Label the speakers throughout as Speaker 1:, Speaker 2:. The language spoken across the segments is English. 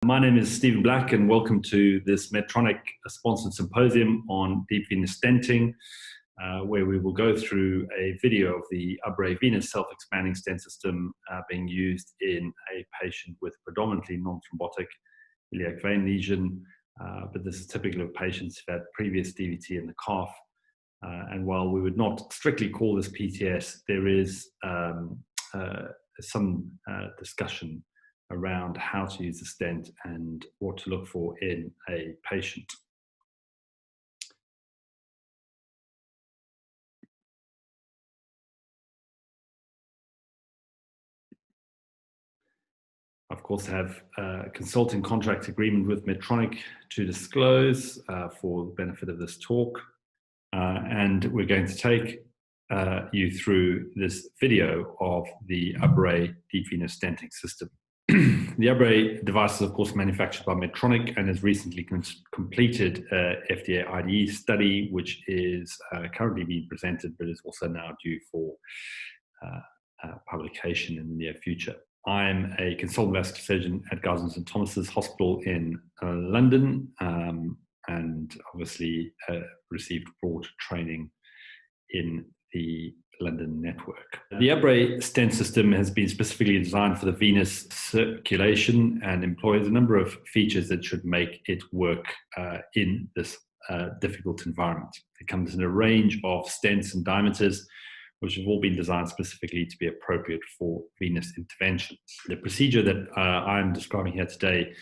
Speaker 1: My name is Stephen Black, and welcome to this Medtronic-sponsored symposium on deep venous stenting, where we will go through a video of the Abre venous self-expanding stent system being used in a patient with predominantly non-thrombotic iliac vein lesion, but this is typical of patients who've had previous DVT in the calf. And while we would not strictly call this PTS, there is some discussion around how to use the stent and what to look for in a patient. Of course, I have a consulting contract agreement with Medtronic to disclose for the benefit of this talk. And we're going to take you through this video of the Abre deep venous stenting system. The Abre device is, of course, manufactured by Medtronic and has recently completed a FDA IDE study, which is currently being presented, but is also now due for publication in the near future. I'm a consultant vascular surgeon at Guy's and St Thomas's Hospital in London, and obviously received broad training in the London network. The Abre stent system has been specifically designed for the venous circulation and employs a number of features that should make it work in this difficult environment. It comes in a range of stents and diameters, which have all been designed specifically to be appropriate for venous interventions. The procedure that I'm describing here today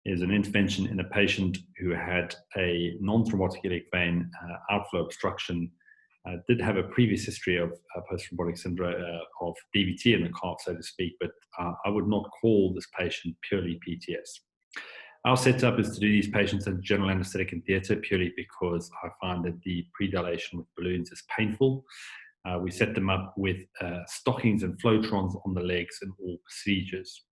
Speaker 1: is an intervention in a patient who had a non-thrombotic iliac vein outflow obstruction, did have a previous history of post-thrombotic syndrome of DVT in the calf, so to speak, but I would not call this patient purely PTS. Our setup is to do these patients in general anesthetic and theatre purely because I find that the predilation with balloons is painful. We set them up with stockings and floatrons on the legs in all procedures.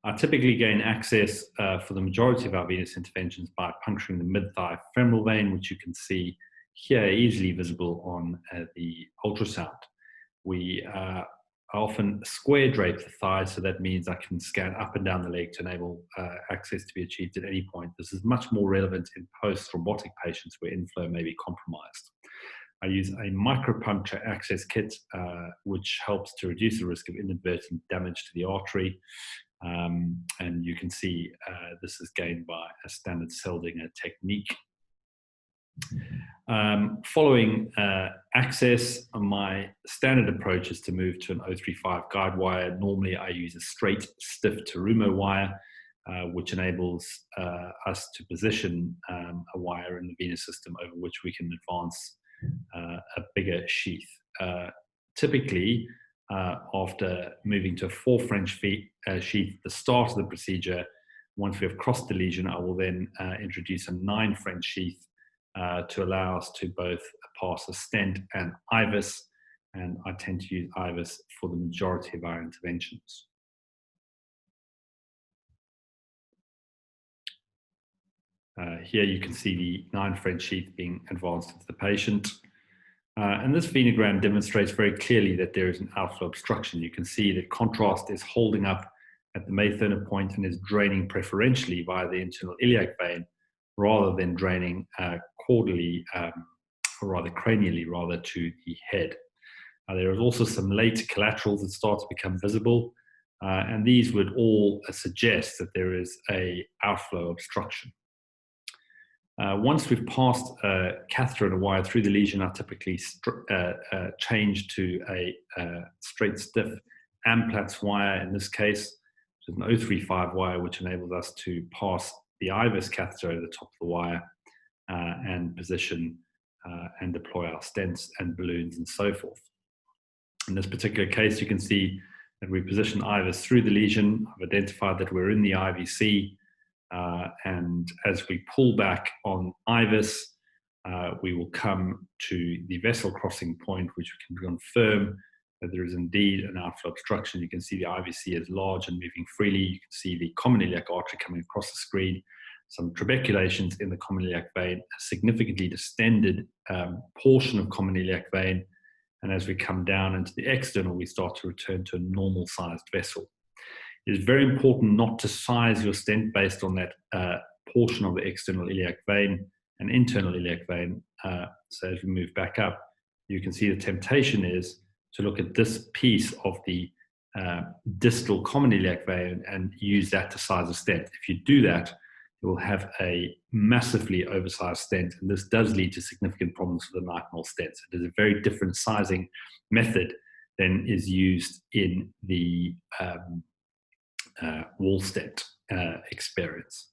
Speaker 1: I typically gain access for the majority of our venous interventions by puncturing the mid-thigh femoral vein, which you can see here easily visible on the ultrasound. We often square drape the thigh, so that means I can scan up and down the leg to enable access to be achieved at any point. This is much more relevant in post-thrombotic patients where inflow may be compromised. I use a micropuncture access kit, which helps to reduce the risk of inadvertent damage to the artery. And you can see this is gained by a standard Seldinger technique. Following access, my standard approach is to move to an 035 guide wire. Normally I use a straight, stiff Terumo wire, which enables us to position a wire in the venous system over which we can advance a bigger sheath. Typically, after moving to a 4 French sheath at the start of the procedure, once we have crossed the lesion, I will then introduce a 9 French sheath to allow us to both pass a stent and IVUS, and I tend to use IVUS for the majority of our interventions. Here you can see the 9 French sheath being advanced into the patient. And this venogram demonstrates very clearly that there is an outflow obstruction. You can see that contrast is holding up at the Maytherner point and is draining preferentially via the internal iliac vein rather than draining caudally, or rather cranially, rather to the head. There is also some late collaterals that start to become visible, and these would all suggest that there is an outflow obstruction. Once we've passed a catheter and a wire through the lesion, I typically change to a straight, stiff Amplatz wire in this case, which is an 035 wire, which enables us to pass the IVUS catheter over the top of the wire and position and deploy our stents and balloons and so forth. In this particular case, you can see that we position IVUS through the lesion. I've identified that we're in the IVC. And as we pull back on IVUS, we will come to the vessel crossing point, which we can confirm that there is indeed an outflow obstruction. You can see the IVC is large and moving freely. You can see the common iliac artery coming across the screen, some trabeculations in the common iliac vein, a significantly distended portion of common iliac vein. And as we come down into the external, we start to return to a normal sized vessel. It is very important not to size your stent based on that portion of the external iliac vein and internal iliac vein. So as we move back up, you can see the temptation is to look at this piece of the distal common iliac vein and use that to size a stent. If you do that, you will have a massively oversized stent, and this does lead to significant problems for the nitinol stents. It is a very different sizing method than is used in the wall stent experience.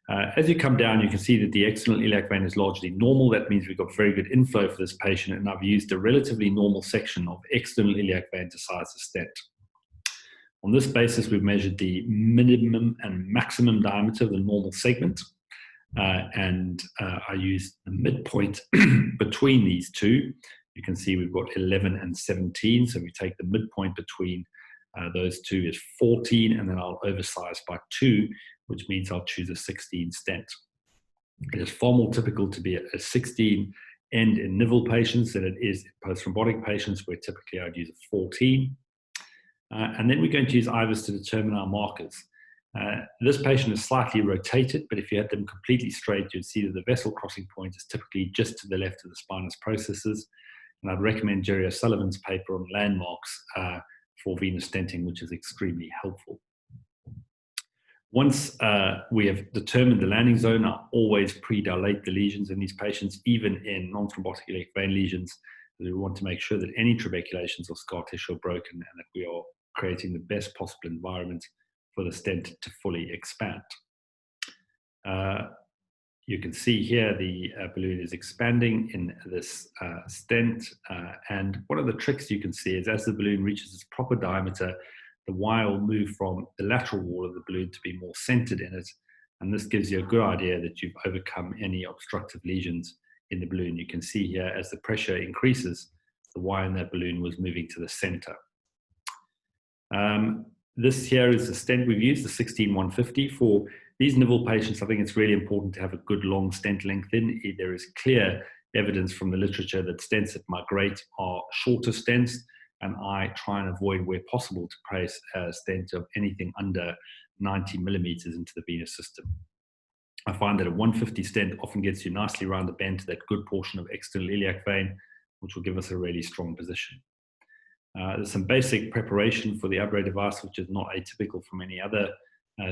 Speaker 1: As you come down, you can see that the external iliac vein is largely normal. That means we've got very good inflow for this patient, and I've used a relatively normal section of external iliac vein to size the stent. On this basis, we've measured the minimum and maximum diameter of the normal segment, and I used the midpoint between these two. You can see we've got 11 and 17, so we take the midpoint between those two is 14, and then I'll oversize by 2, which means I'll choose a 16 stent. It is far more typical to be a 16 end in nivel patients than it is in post-thrombotic patients, where typically I'd use a 14. And then we're going to use IVUS to determine our markers. This patient is slightly rotated, but if you had them completely straight, you'd see that the vessel crossing point is typically just to the left of the spinous processes. And I'd recommend Jerry O'Sullivan's paper on landmarks for venous stenting, which is extremely helpful. Once we have determined the landing zone, I always pre-dilate the lesions in these patients, even in non-thrombotic iliac vein lesions. We want to make sure that any trabeculations or scar tissue are broken and that we are creating the best possible environment for the stent to fully expand. You can see here the balloon is expanding in this stent, and one of the tricks you can see is as the balloon reaches its proper diameter, the wire will move from the lateral wall of the balloon to be more centered in it, and this gives you a good idea that you've overcome any obstructive lesions in the balloon. You can see here as the pressure increases, the wire in that balloon was moving to the center. This here is the stent we've used, the 16150. For these nivel patients, I think it's really important to have a good long stent length in. There is clear evidence from the literature that stents that migrate are shorter stents, and I try and avoid where possible to place a stent of anything under 90 millimeters into the venous system. I find that a 150 stent often gets you nicely around the bend to that good portion of external iliac vein, which will give us a really strong position. There's some basic preparation for the Abre device, which is not atypical from any other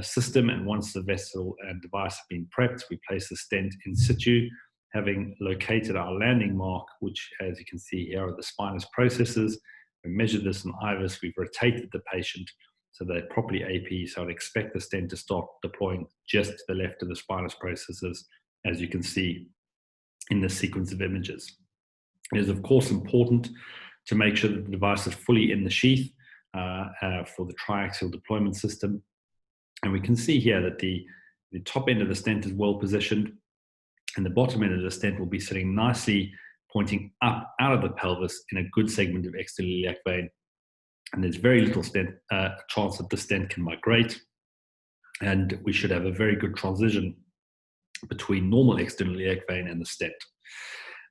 Speaker 1: system. And once the vessel and device have been prepped, we place the stent in situ, having located our landing mark, which, as you can see here, are the spinous processes. We measured this in IVUS. We've rotated the patient so they're properly AP. So I'd expect the stent to start deploying just to the left of the spinous processes, as you can see in this sequence of images. It is, of course, important to make sure that the device is fully in the sheath for the triaxial deployment system. And we can see here that the top end of the stent is well positioned, and the bottom end of the stent will be sitting nicely pointing up out of the pelvis in a good segment of external iliac vein. And there's very little chance that the stent can migrate. And we should have a very good transition between normal external iliac vein and the stent.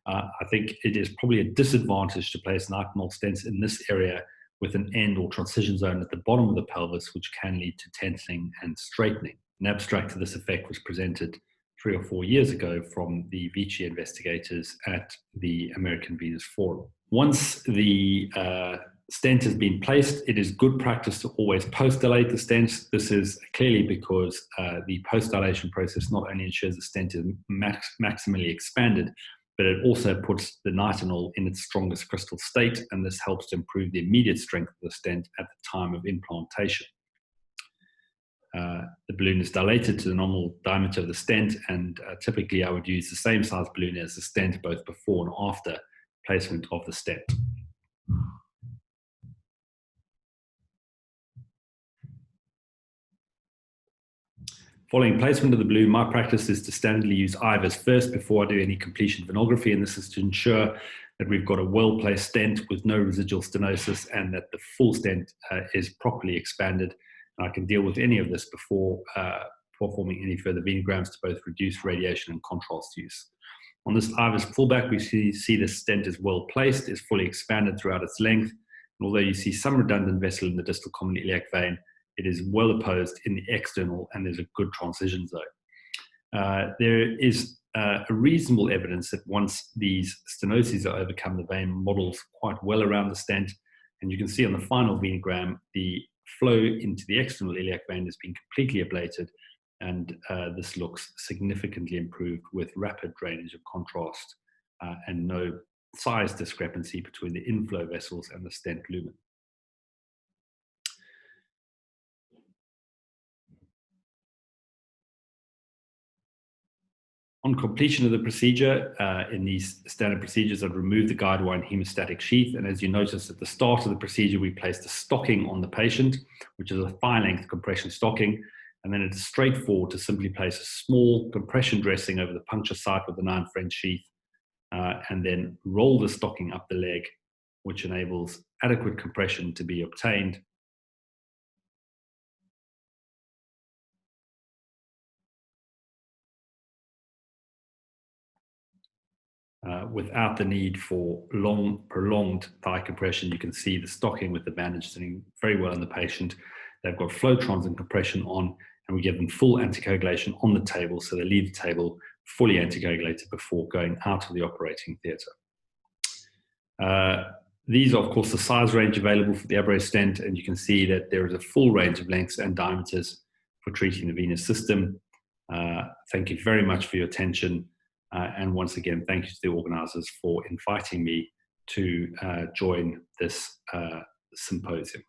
Speaker 1: I think it is probably a disadvantage to place nitinol stents in this area with an end or transition zone at the bottom of the pelvis, which can lead to tensing and straightening. An abstract to this effect was presented 3 or 4 years ago from the Vici investigators at the American Venous Forum. Once the stent has been placed, it is good practice to always post-dilate the stent. This is clearly because the post-dilation process not only ensures the stent is maximally expanded, but it also puts the nitinol in its strongest crystal state, and this helps to improve the immediate strength of the stent at the time of implantation. The balloon is dilated to the normal diameter of the stent, and typically I would use the same size balloon as the stent both before and after placement of the stent. Following placement of the balloon, my practice is to standardly use IVUS first before I do any completion venography, and this is to ensure that we've got a well-placed stent with no residual stenosis and that the full stent is properly expanded. And I can deal with any of this before performing any further venograms to both reduce radiation and contrast use. On this IVUS pullback, we see the stent is well placed, is fully expanded throughout its length. And although you see some redundant vessel in the distal common iliac vein, It is well opposed in the external, and there's a good transition zone. There is a reasonable evidence that once these stenoses are overcome, the vein models quite well around the stent. And you can see on the final venogram, the flow into the external iliac vein has been completely ablated, and this looks significantly improved with rapid drainage of contrast and no size discrepancy between the inflow vessels and the stent lumen. On completion of the procedure, in these standard procedures, I'd remove the guide wire and hemostatic sheath. And as you notice at the start of the procedure, we placed a stocking on the patient, which is a thigh-length compression stocking. And then it's straightforward to simply place a small compression dressing over the puncture site with the 9 French sheath, and then roll the stocking up the leg, which enables adequate compression to be obtained. Without the need for long, prolonged thigh compression. You can see the stocking with the bandage sitting very well on the patient. They've got flotrons and compression on, and we give them full anticoagulation on the table, so they leave the table fully anticoagulated before going out of the operating theatre. These are, of course, the size range available for the Abre stent, and you can see that there is a full range of lengths and diameters for treating the venous system. Thank you very much for your attention. And once again, thank you to the organisers for inviting me to join this symposium.